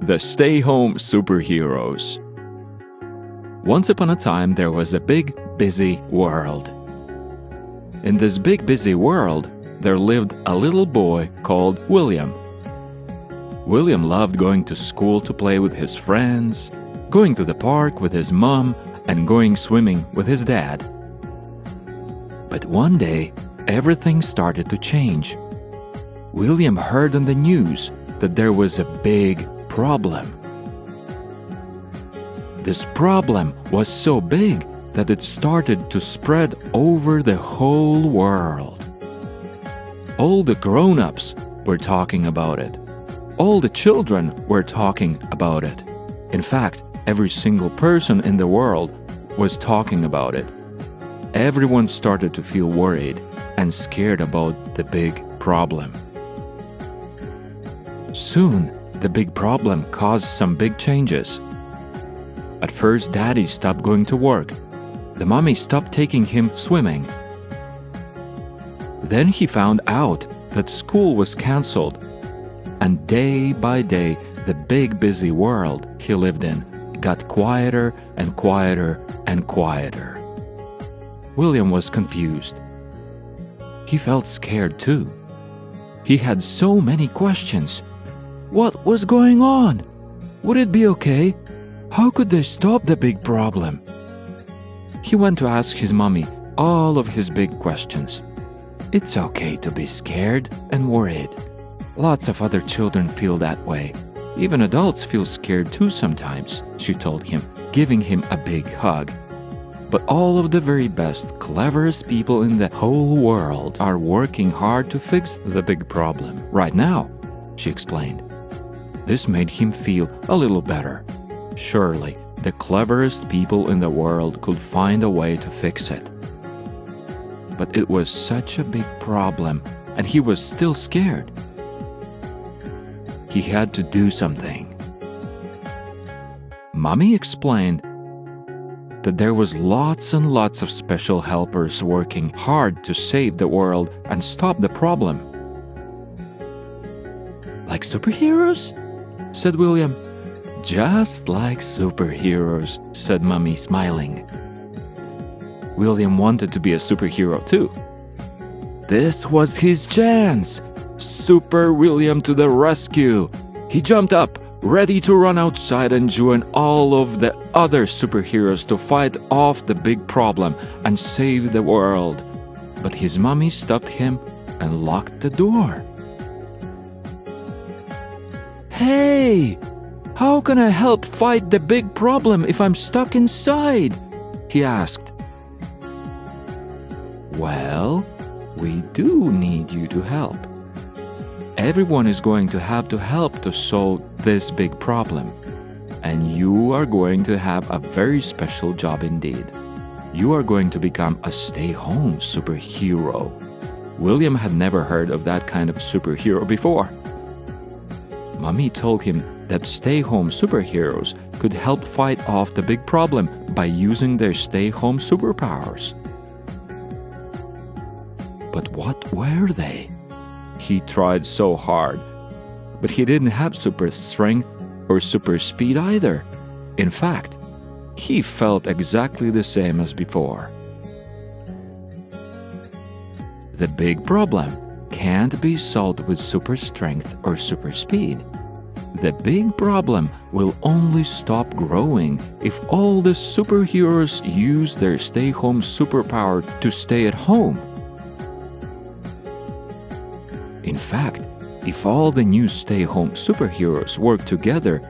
The Stay-Home Superheroes. Once upon a time, there was a big, busy world. In this big, busy world, there lived a little boy called William. William loved going to school to play with his friends, going to the park with his mom, and going swimming with his dad. But one day, everything started to change. William heard on the news that there was a big problem. This problem was so big that it started to spread over the whole world. All the grown-ups were talking about it. All the children were talking about it. In fact, every single person in the world was talking about it. Everyone started to feel worried and scared about the big problem. Soon, the big problem caused some big changes. At first, Daddy stopped going to work. The mommy stopped taking him swimming. Then he found out that school was canceled. And day by day, the big busy world he lived in got quieter and quieter and quieter. William was confused. He felt scared too. He had so many questions. What was going on? Would it be okay? How could they stop the big problem? He went to ask his mommy all of his big questions. It's okay to be scared and worried. Lots of other children feel that way. Even adults feel scared too sometimes, she told him, giving him a big hug. But all of the very best, cleverest people in the whole world are working hard to fix the big problem right now, she explained. This made him feel a little better. Surely, the cleverest people in the world could find a way to fix it. But it was such a big problem, and he was still scared. He had to do something. Mommy explained that there was lots and lots of special helpers working hard to save the world and stop the problem. Like superheroes? Said William. Just like superheroes, said Mommy, smiling. William wanted to be a superhero too. This was his chance. Super William to the rescue. He jumped up, ready to run outside and join all of the other superheroes to fight off the big problem and save the world. But his mommy stopped him and locked the door. Hey! How can I help fight the big problem if I'm stuck inside? He asked. Well, we do need you to help. Everyone is going to have to help to solve this big problem. And you are going to have a very special job indeed. You are going to become a stay-home superhero. William had never heard of that kind of superhero before. Mommy told him that stay-home superheroes could help fight off the big problem by using their stay-home superpowers. But what were they? He tried so hard, but he didn't have super strength or super speed either. In fact, he felt exactly the same as before. The big problem can't be solved with super strength or super speed. The big problem will only stop growing if all the superheroes use their stay-home superpower to stay at home. In fact, if all the new stay-home superheroes work together,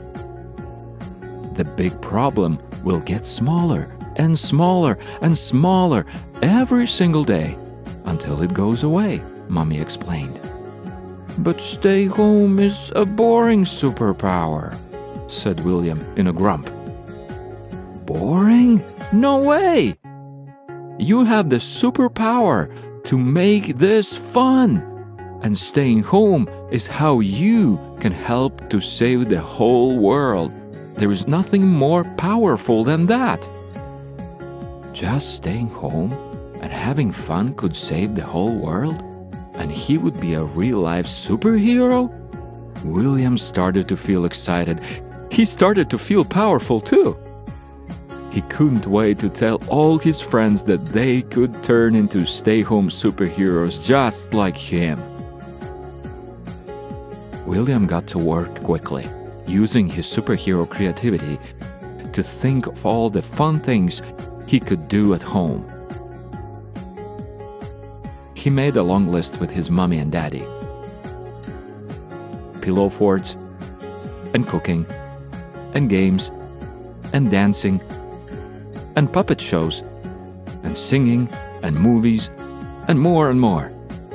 the big problem will get smaller and smaller and smaller every single day until it goes away, Mommy explained. But stay home is a boring superpower, said William in a grump. Boring? No way! You have the superpower to make this fun. And staying home is how you can help to save the whole world. There is nothing more powerful than that. Just staying home and having fun could save the whole world? And he would be a real-life superhero? William started to feel excited. He started to feel powerful too. He couldn't wait to tell all his friends that they could turn into stay-home superheroes just like him. William got to work quickly, using his superhero creativity to think of all the fun things he could do at home. He made a long list with his mommy and daddy. Pillow forts, and cooking, and games, and dancing, and puppet shows, and singing, and movies, and more.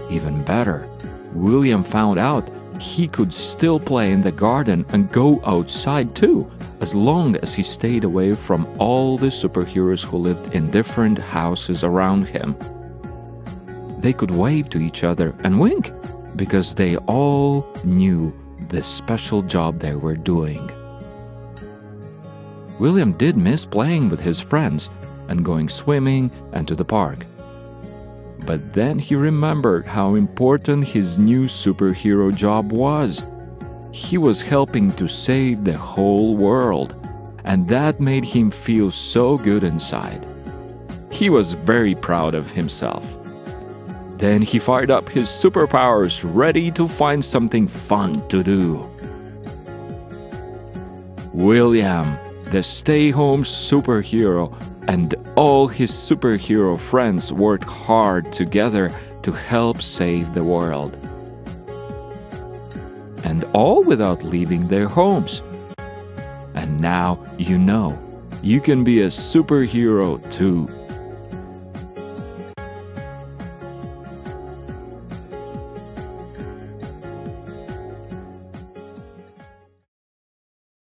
Even better, William found out he could still play in the garden and go outside too, as long as he stayed away from all the superheroes who lived in different houses around him. They could wave to each other and wink, because they all knew the special job they were doing. William did miss playing with his friends and going swimming and to the park. But then he remembered how important his new superhero job was. He was helping to save the whole world, and that made him feel so good inside. He was very proud of himself. Then he fired up his superpowers, ready to find something fun to do. William, the stay-home superhero, and all his superhero friends worked hard together to help save the world. And all without leaving their homes. And now you know, you can be a superhero too.